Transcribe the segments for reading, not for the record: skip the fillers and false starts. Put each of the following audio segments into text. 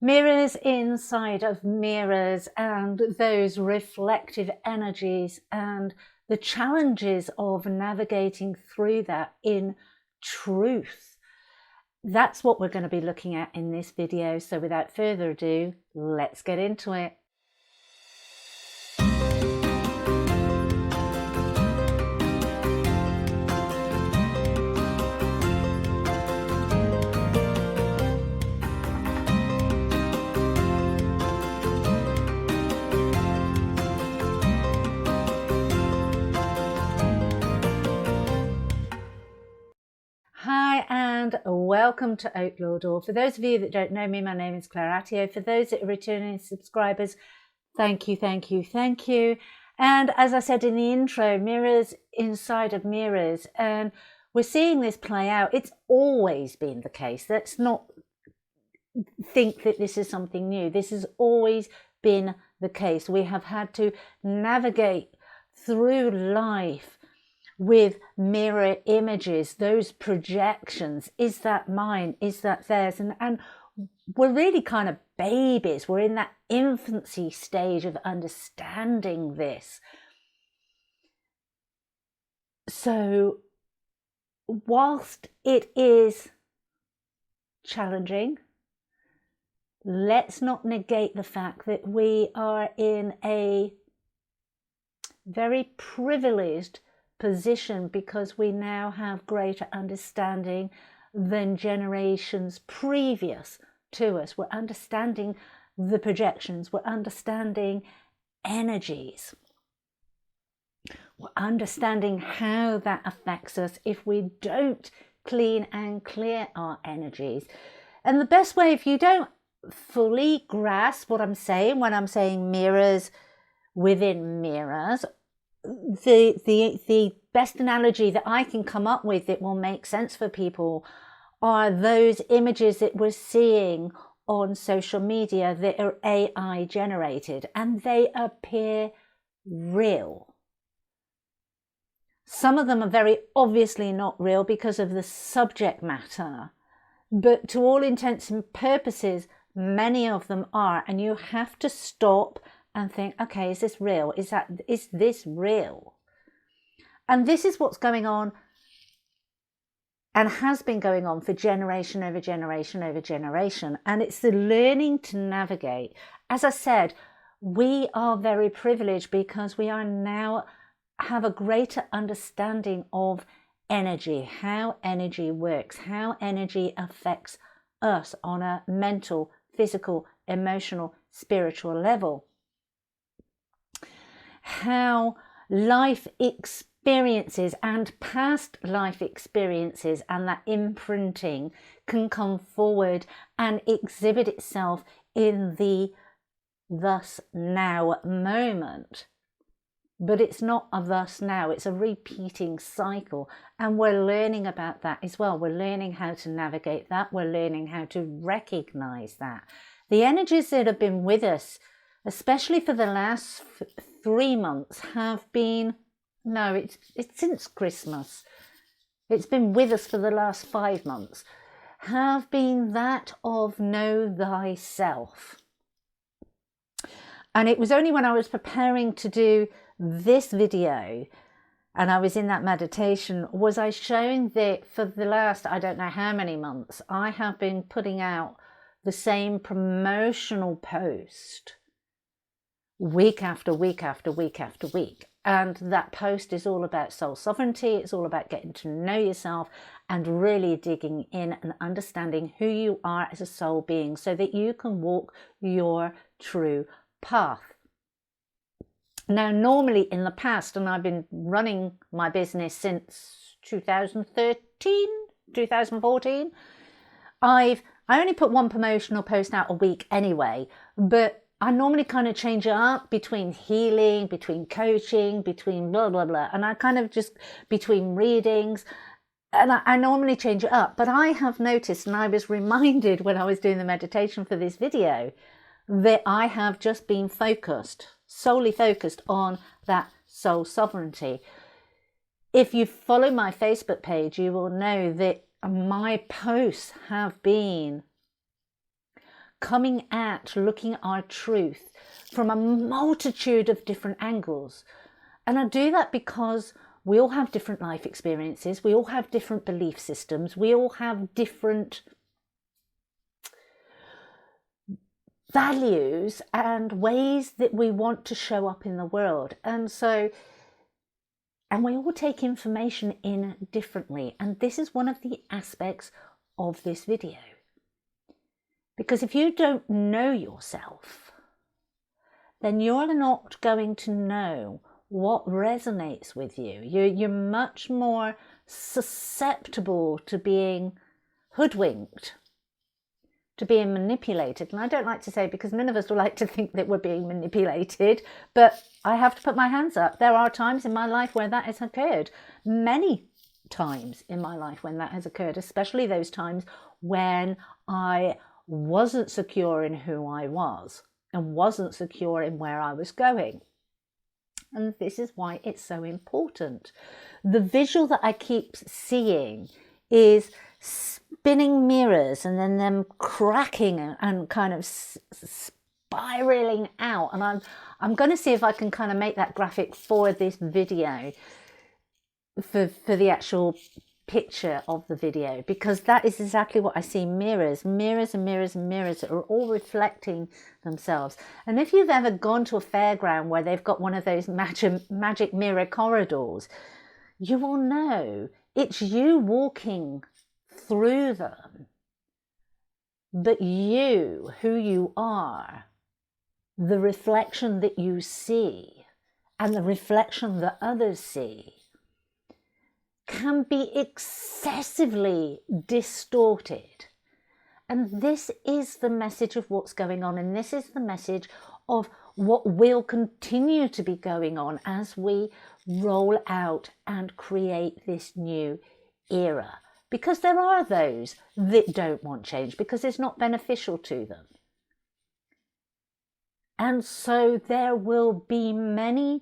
Mirrors inside of mirrors, and those reflective energies and the challenges of navigating through that in truth. That's what we're going to be looking at in this video. So without further ado, let's get into it. Hi and welcome to Outlaw Door. For those of you that don't know me, my name is Claire Attio. For those that are returning subscribers, thank you. And as I said in the intro, mirrors inside of mirrors, and we're seeing this play out. It's always been the case. Let's not think that this is something new. This has always been the case. We have had to navigate through life with mirror images, those projections. Is that mine? Is that theirs? And we're really kind of babies. We're in that infancy stage of understanding this. So whilst it is challenging, let's not negate the fact that we are in a very privileged position because we now have greater understanding than generations previous to us. We're understanding the projections, we're understanding energies, we're understanding how that affects us if we don't clean and clear our energies. And the best way, if you don't fully grasp what I'm saying when I'm saying mirrors within mirrors, the best analogy that I can come up with that will make sense for people are those images that we're seeing on social media that are AI generated, and they appear real. Some of them are very obviously not real because of the subject matter, but to all intents and purposes, many of them are, and you have to stop and think, okay, is this real? Is this real? And this is what's going on and has been going on for generation over generation over generation. And it's the learning to navigate. As I said, we are very privileged because we are now have a greater understanding of energy, how energy works, how energy affects us on a mental, physical, emotional, spiritual level. How life experiences and past life experiences and that imprinting can come forward and exhibit itself in the thus now moment. But it's not a thus now, it's a repeating cycle. And we're learning about that as well. We're learning how to navigate that. We're learning how to recognize that. The energies that have been with us, especially for the last 3 months, have been, no, it's since Christmas. It's been with us for the last 5 months, have been that of know thyself. And it was only when I was preparing to do this video and I was in that meditation, was I showing that for the last, I don't know how many months, I have been putting out the same promotional post week after week after week after week. And that post is all about soul sovereignty. It's all about getting to know yourself and really digging in and understanding who you are as a soul being so that you can walk your true path. Now, normally in the past, and I've been running my business since 2013, 2014, I only put one promotional post out a week anyway, but I normally kind of change it up between healing, between coaching, between blah, blah, blah. And I kind of just, between readings, and I normally change it up. But I have noticed, and I was reminded when I was doing the meditation for this video, that I have just been focused, solely focused on that soul sovereignty. If you follow my Facebook page, you will know that my posts have been coming at looking at our truth from a multitude of different angles. And I do that because we all have different life experiences. We all have different belief systems. We all have different values and ways that we want to show up in the world. And we all take information in differently. And this is one of the aspects of this video. Because if you don't know yourself, then you're not going to know what resonates with you. You're much more susceptible to being hoodwinked, to being manipulated. And I don't like to say, because none of us would like to think that we're being manipulated, but I have to put my hands up. There are times in my life where that has occurred. Many times in my life when that has occurred, especially those times when I wasn't secure in who I was and wasn't secure in where I was going. And this is why it's so important. The visual that I keep seeing is spinning mirrors and then them cracking and kind of spiraling out. And I'm going to see if I can kind of make that graphic for this video, for the actual picture of the video, because that is exactly what I see. Mirrors and mirrors that are all reflecting themselves. And if you've ever gone to a fairground where they've got one of those magic mirror corridors, you will know it's you walking through them, but you, who you are, the reflection that you see and the reflection that others see can be excessively distorted. And this is the message of what's going on, and this is the message of what will continue to be going on as we roll out and create this new era. Because there are those that don't want change because it's not beneficial to them. And so there will be many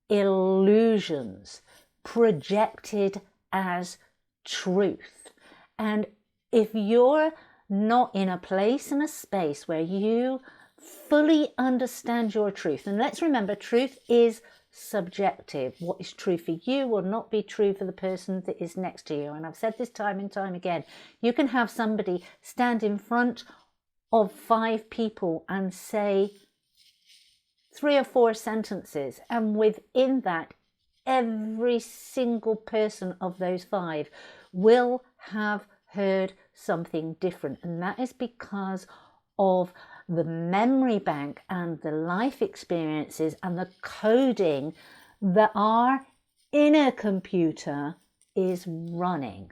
illusions projected as truth. And if you're not in a place and a space where you fully understand your truth, and let's remember, truth is subjective. What is true for you will not be true for the person that is next to you. And I've said this time and time again, you can have somebody stand in front of 5 people and say 3 or 4 sentences, and within that, every single person of those 5 will have heard something different. And that is because of the memory bank and the life experiences and the coding that our inner computer is running.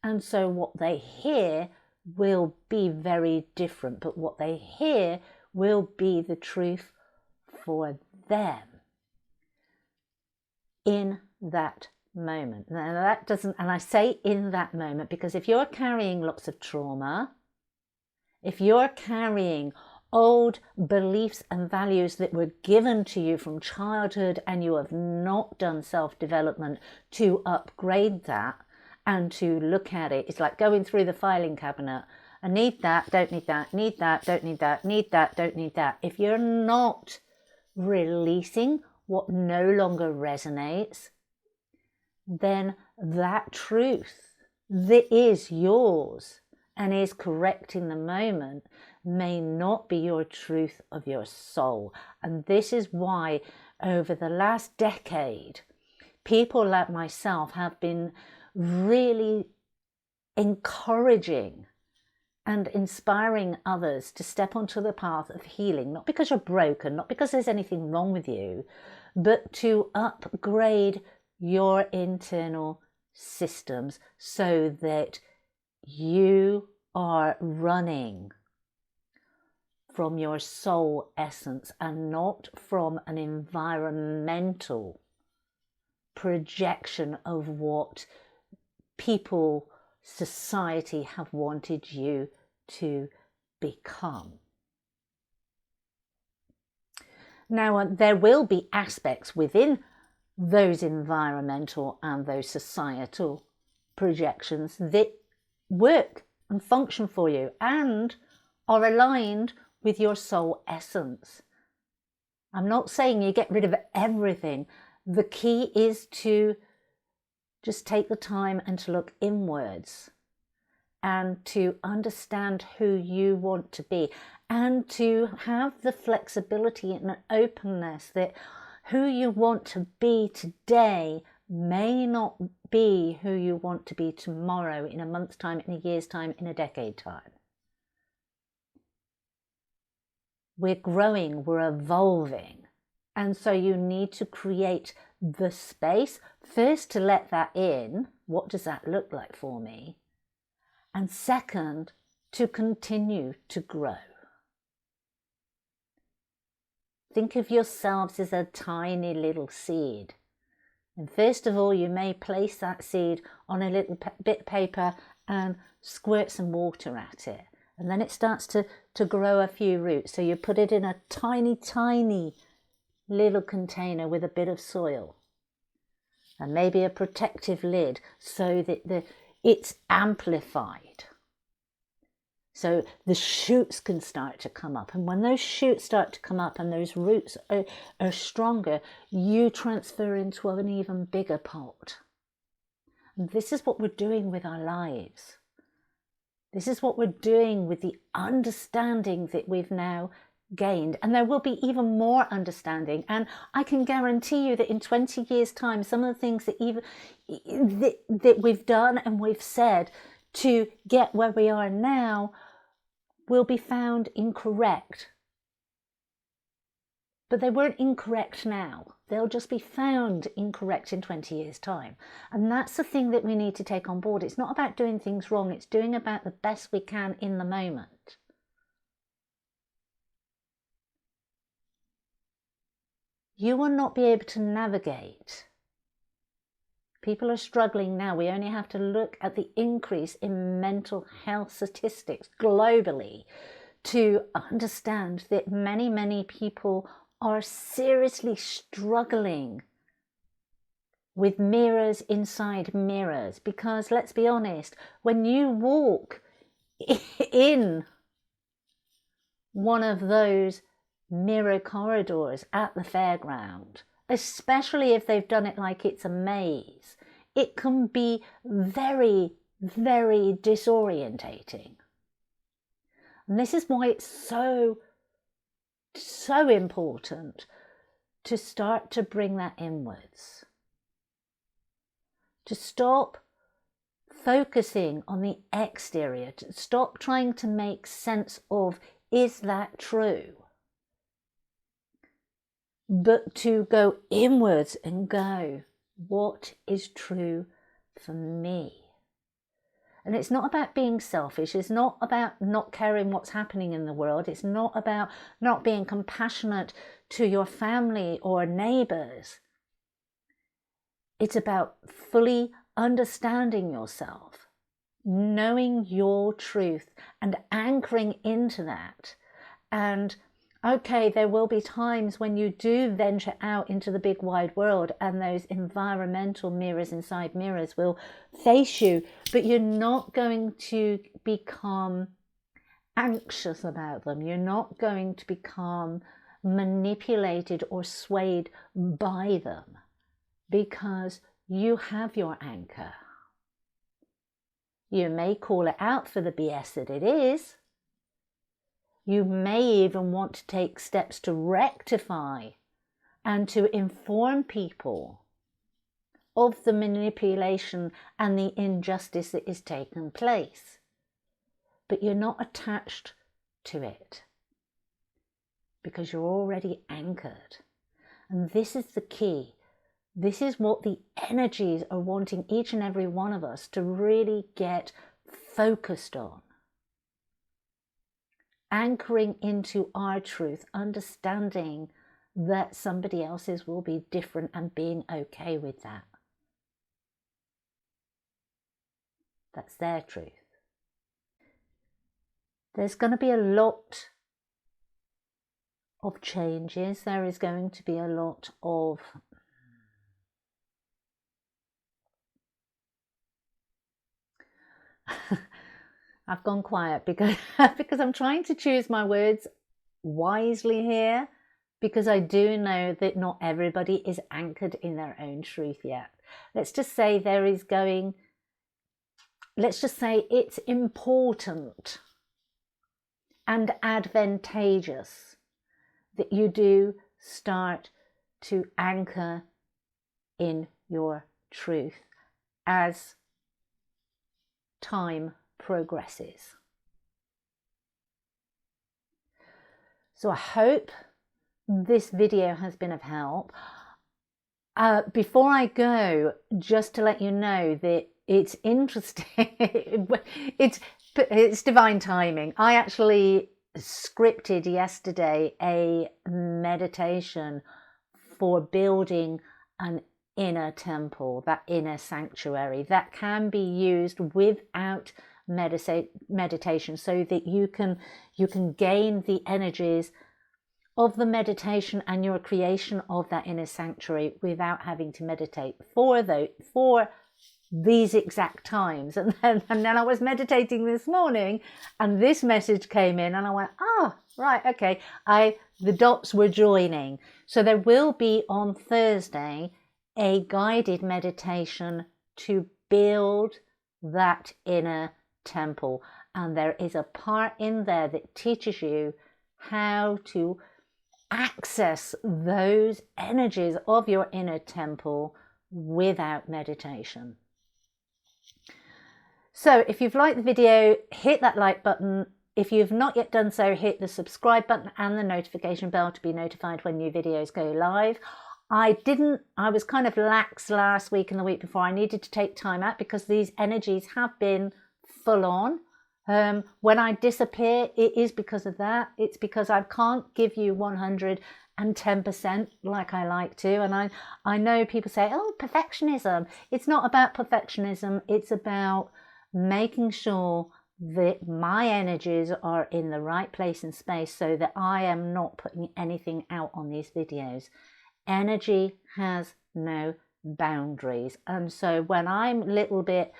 And so what they hear will be very different, but what they hear will be the truth for them in that moment. Now that doesn't, and I say in that moment because if you're carrying lots of trauma, if you're carrying old beliefs and values that were given to you from childhood and you have not done self-development to upgrade that and to look at it, it's like going through the filing cabinet. I need that, don't need that, need that, don't need that, need that, don't need that. If you're not releasing what no longer resonates, then that truth that is yours and is correct in the moment may not be your truth of your soul. And this is why over the last decade, people like myself have been really encouraging and inspiring others to step onto the path of healing, not because you're broken, not because there's anything wrong with you, but to upgrade your internal systems so that you are running from your soul essence and not from an environmental projection of what people, society have wanted you to become. Now, there will be aspects within those environmental and those societal projections that work and function for you and are aligned with your soul essence. I'm not saying you get rid of everything. The key is to just take the time and to look inwards and to understand who you want to be and to have the flexibility and openness that who you want to be today may not be who you want to be tomorrow, in a month's time, in a year's time, in a decade time. We're growing, we're evolving. And so you need to create the space first to let that in. What does that look like for me? And second, to continue to grow. Think of yourselves as a tiny little seed. And first of all, you may place that seed on a little bit of paper and squirt some water at it. And then it starts to grow a few roots. So you put it in a tiny, tiny little container with a bit of soil. And maybe a protective lid so that it's amplified. So the shoots can start to come up. And when those shoots start to come up and those roots are stronger, you transfer into an even bigger pot. And this is what we're doing with our lives. This is what we're doing with the understanding that we've now gained. And there will be even more understanding. And I can guarantee you that in 20 years' time, some of the things that we've done and we've said to get where we are now will be found incorrect. But they weren't incorrect now. They'll just be found incorrect in 20 years' time. And that's the thing that we need to take on board. It's not about doing things wrong. It's doing about the best we can in the moment. You will not be able to navigate. People are struggling now. We only have to look at the increase in mental health statistics globally to understand that many, many people are seriously struggling with mirrors inside mirrors. Because let's be honest, when you walk in one of those mirror corridors at the fairground, especially if they've done it like it's a maze, it can be very, very disorientating. And this is why it's so important to start to bring that inwards. To stop focusing on the exterior, to stop trying to make sense of, is that true? But to go inwards and go, what is true for me? And it's not about being selfish. It's not about not caring what's happening in the world. It's not about not being compassionate to your family or neighbours. It's about fully understanding yourself, knowing your truth and anchoring into that. And okay, there will be times when you do venture out into the big wide world and those environmental mirrors inside mirrors will face you, but you're not going to become anxious about them. You're not going to become manipulated or swayed by them because you have your anchor. You may call it out for the BS that it is. You may even want to take steps to rectify and to inform people of the manipulation and the injustice that is taking place. But you're not attached to it because you're already anchored. And this is the key. This is what the energies are wanting each and every one of us to really get focused on. Anchoring into our truth, understanding that somebody else's will be different and being okay with that. That's their truth. There's going to be a lot of changes. There is going to be a lot of I've gone quiet because because I'm trying to choose my words wisely here, because I do know that not everybody is anchored in their own truth yet. Let's just say let's just say it's important and advantageous that you do start to anchor in your truth as time progresses. So I hope this video has been of help. Before I go, just to let you know that it's interesting, it's divine timing. I actually scripted yesterday a meditation for building an inner temple, that inner sanctuary that can be used without meditation, so that you can gain the energies of the meditation and your creation of that inner sanctuary without having to meditate for these exact times. And then I was meditating this morning and this message came in and I went, oh, right, okay. The dots were joining. So there will be on Thursday a guided meditation to build that inner temple. And there is a part in there that teaches you how to access those energies of your inner temple without meditation. So if you've liked the video, hit that like button. If you've not yet done so, hit the subscribe button and the notification bell to be notified when new videos go live. I was kind of lax last week and the week before. I needed to take time out because these energies have been full on. When I disappear, it is because of that. It's because I can't give you 110% like I like to. And I know people say, oh, perfectionism. It's not about perfectionism. It's about making sure that my energies are in the right place and space so that I am not putting anything out on these videos. Energy has no boundaries. And so when I'm a little bit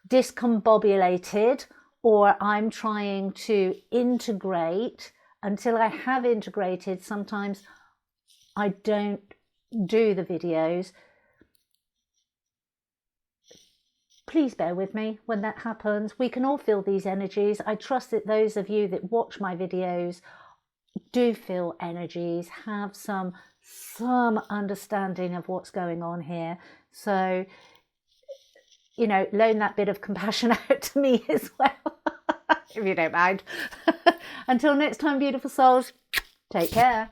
discombobulated, or I'm trying to integrate, until I have integrated, sometimes I don't do the videos. Please bear with me when that happens. We can all feel these energies. I trust that those of you that watch my videos do feel energies, have some understanding of what's going on here. So, you know, loan that bit of compassion out to me as well, if you don't mind. Until next time, beautiful souls, take care.